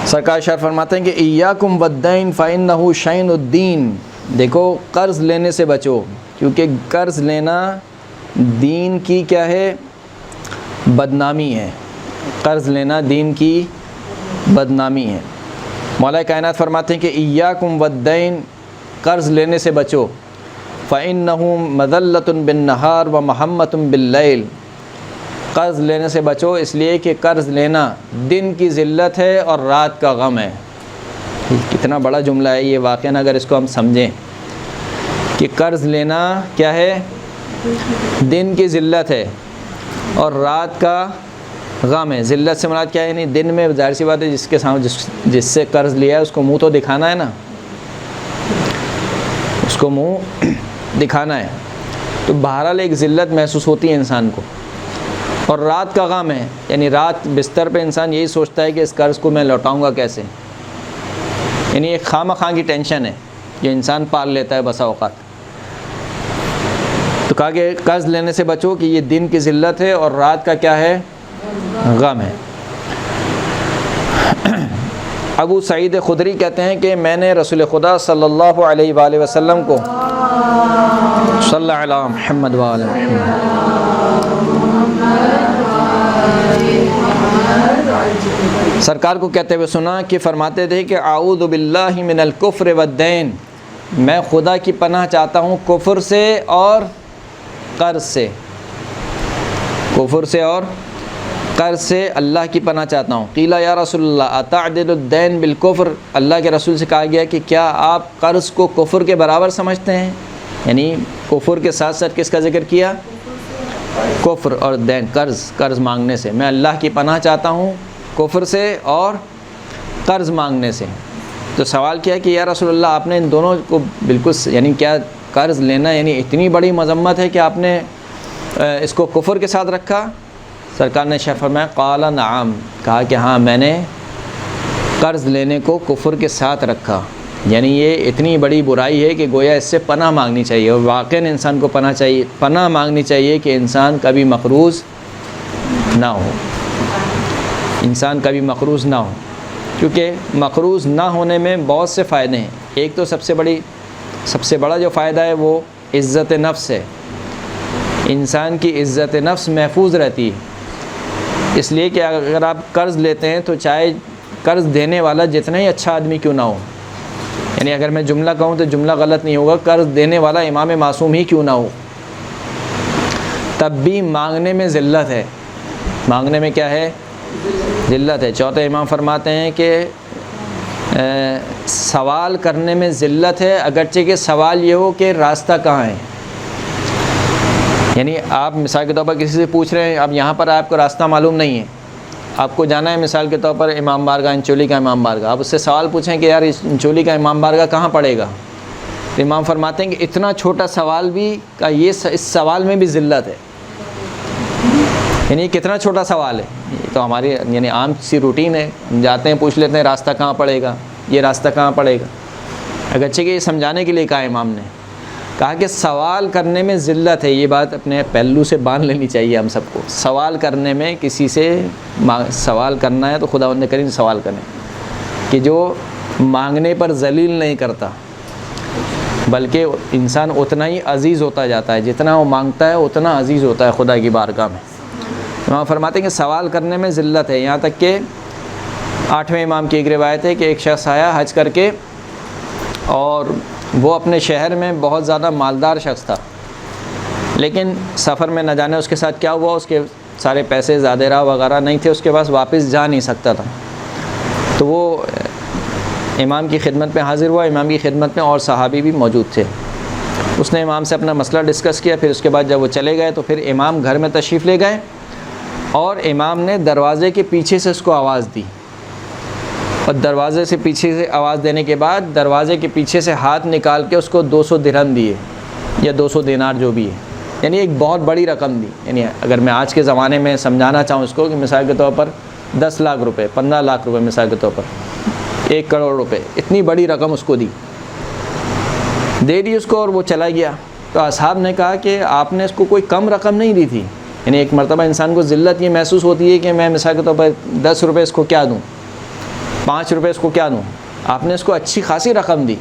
سرکار شاہ فرماتے ہیں کہ ایاکم والدین فإنہ شین الدین، دیکھو قرض لینے سے بچو، کیونکہ قرض لینا دین کی کیا ہے؟ بدنامی ہے۔ قرض لینا دین کی بدنامی ہے۔ مولا کائنات فرماتے ہیں کہ ایاکم والدین، قرض لینے سے بچو، فإنہ مذلۃ بالنہار و محمۃ باللیل، قرض لینے سے بچو اس لیے کہ قرض لینا دن کی ذلت ہے اور رات کا غم ہے۔ کتنا بڑا جملہ ہے یہ واقعاً، اگر اس کو ہم سمجھیں کہ قرض لینا کیا ہے؟ دن کی ذلت ہے اور رات کا غم ہے۔ ذلت سے مراد کیا ہے؟ یعنی دن میں ظاہر سی بات ہے جس کے سامنے جس سے قرض لیا ہے اس کو منہ تو دکھانا ہے نا، اس کو منہ دکھانا ہے، تو بہرحال ایک ذلت محسوس ہوتی ہے انسان کو۔ اور رات کا غم ہے، یعنی رات بستر پہ انسان یہی سوچتا ہے کہ اس قرض کو میں لوٹاؤں گا کیسے، یعنی ایک خواہ کی ٹینشن ہے جو انسان پال لیتا ہے بسا اوقات۔ تو کہا کہ قرض لینے سے بچو کہ یہ دن کی ذلت ہے اور رات کا کیا ہے؟ غم ہے۔ ابو سعید خدری کہتے ہیں کہ میں نے رسول خدا صلی اللہ علیہ وآلہ وسلم کو صلی اللہ علیہ محمد وآلہ محمد سرکار کو کہتے ہوئے سنا کہ فرماتے تھے کہ اعوذ باللہ من الکفر والدین، میں خدا کی پناہ چاہتا ہوں کفر سے اور قرض سے، کفر سے اور قرض سے اللہ کی پناہ چاہتا ہوں۔ قیل یا رسول اللہ اتعدل الدین بالکفر، اللہ کے رسول سے کہا گیا کہ کیا آپ قرض کو کفر کے برابر سمجھتے ہیں؟ یعنی کفر کے ساتھ ساتھ کس کا ذکر کیا؟ کفر اور دین، قرض مانگنے سے۔ میں اللہ کی پناہ چاہتا ہوں کفر سے اور قرض مانگنے سے۔ تو سوال کیا ہے کہ یا رسول اللہ آپ نے ان دونوں کو بالکل یعنی کیا قرض لینا یعنی اتنی بڑی مذمت ہے کہ آپ نے اس کو کفر کے ساتھ رکھا؟ سرکار نے شاہ فرمایا قال نعم، کہا کہ ہاں میں نے قرض لینے کو کفر کے ساتھ رکھا، یعنی یہ اتنی بڑی برائی ہے کہ گویا اس سے پناہ مانگنی چاہیے، اور واقعاً انسان کو پناہ مانگنی چاہیے کہ انسان کبھی مقروض نہ ہو، انسان کبھی مقروض نہ ہو، کیونکہ مقروض نہ ہونے میں بہت سے فائدے ہیں۔ ایک تو سب سے بڑا جو فائدہ ہے وہ عزت نفس ہے، انسان کی عزت نفس محفوظ رہتی ہے، اس لیے کہ اگر آپ قرض لیتے ہیں تو چاہے قرض دینے والا جتنا ہی اچھا آدمی کیوں نہ ہو، یعنی اگر میں جملہ کہوں تو جملہ غلط نہیں ہوگا، قرض دینے والا امام معصوم ہی کیوں نہ ہو، تب بھی مانگنے میں ذلت ہے، مانگنے میں کیا ہے؟ ذلت ہے۔ چوتھے امام فرماتے ہیں کہ سوال کرنے میں ذلت ہے، اگرچہ کہ سوال یہ ہو کہ راستہ کہاں ہے، یعنی آپ مثال کے طور پر کسی سے پوچھ رہے ہیں، اب یہاں پر آپ کو راستہ معلوم نہیں ہے، آپ کو جانا ہے مثال کے طور پر امام بارگاہ، انچولی کا امام بارگاہ، آپ اس سے سوال پوچھیں کہ یار انچولی کا امام بارگاہ کہاں پڑے گا، تو امام فرماتے ہیں کہ اتنا چھوٹا سوال بھی کا اس سوال میں بھی ذلت ہے، یعنی کتنا چھوٹا سوال ہے، یہ تو ہماری یعنی عام سی روٹین ہے، ہم جاتے ہیں پوچھ لیتے ہیں راستہ کہاں پڑے گا، یہ راستہ کہاں پڑے گا، اگرچہ کہ یہ سمجھانے کے لیے کہا امام نے، کہا کہ سوال کرنے میں ذلت ہے، یہ بات اپنے پہلو سے باندھ لینی چاہیے ہم سب کو، سوال کرنے میں کسی سے سوال کرنا ہے تو خداوند کریم سے سوال کریں کہ جو مانگنے پر ذلیل نہیں کرتا، بلکہ انسان اتنا ہی عزیز ہوتا جاتا ہے، جتنا وہ مانگتا ہے اتنا عزیز ہوتا ہے خدا کی بارگاہ میں۔ امام فرماتے ہیں کہ سوال کرنے میں ذلت ہے، یہاں تک کہ 8ویں امام کی ایک روایت ہے کہ ایک شخص آیا حج کر کے، اور وہ اپنے شہر میں بہت زیادہ مالدار شخص تھا، لیکن سفر میں نہ جانے اس کے ساتھ کیا ہوا، اس کے سارے پیسے زیادہ راہ وغیرہ نہیں تھے، اس کے پاس واپس جا نہیں سکتا تھا، تو وہ امام کی خدمت میں حاضر ہوا، امام کی خدمت میں اور صحابی بھی موجود تھے، اس نے امام سے اپنا مسئلہ ڈسکس کیا، پھر اس کے بعد جب وہ چلے گئے تو پھر امام گھر میں تشریف لے گئے، اور امام نے دروازے کے پیچھے سے اس کو آواز دی، اور دروازے سے پیچھے سے آواز دینے کے بعد دروازے کے پیچھے سے ہاتھ نکال کے اس کو 200 درہم دیے یا 200 دینار جو بھی ہے، یعنی ایک بہت بڑی رقم دی، یعنی اگر میں آج کے زمانے میں سمجھانا چاہوں اس کو کہ مثال کے طور پر 10 لاکھ روپے، 15 لاکھ روپے، مثال کے طور پر 1 کروڑ روپے، اتنی بڑی رقم اس کو دے دی اس کو، اور وہ چلا گیا۔ تو اصحاب نے کہا کہ آپ نے اس کو کوئی کم رقم نہیں دی تھی، یعنی ایک مرتبہ انسان کو ذلت یہ محسوس ہوتی ہے کہ میں مثال کے طور پر 10 روپے اس کو کیا دوں، 5 روپے اس کو کیا دوں؟ آپ نے اس کو اچھی خاصی رقم دی،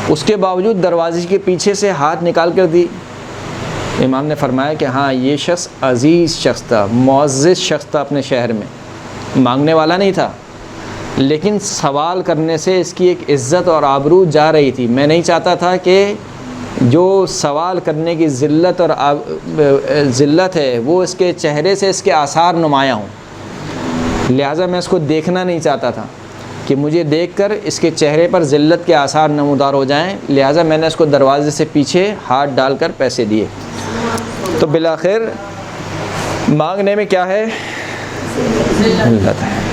اس کے باوجود دروازے کے پیچھے سے ہاتھ نکال کر دی۔ امام نے فرمایا کہ ہاں یہ شخص عزیز شخص تھا، معزز شخص تھا اپنے شہر میں، مانگنے والا نہیں تھا، لیکن سوال کرنے سے اس کی ایک عزت اور آبرو جا رہی تھی۔ میں نہیں چاہتا تھا کہ جو سوال کرنے کی ذلت اور ذلت ہے وہ اس کے چہرے سے اس کے آثار نمایاں ہوں، لہٰذا میں اس کو دیکھنا نہیں چاہتا تھا کہ مجھے دیکھ کر اس کے چہرے پر ذلت کے آثار نمودار ہو جائیں، لہٰذا میں نے اس کو دروازے سے پیچھے ہاتھ ڈال کر پیسے دیے۔ تو بالآخر مانگنے میں کیا ہے؟ ذلت ہے۔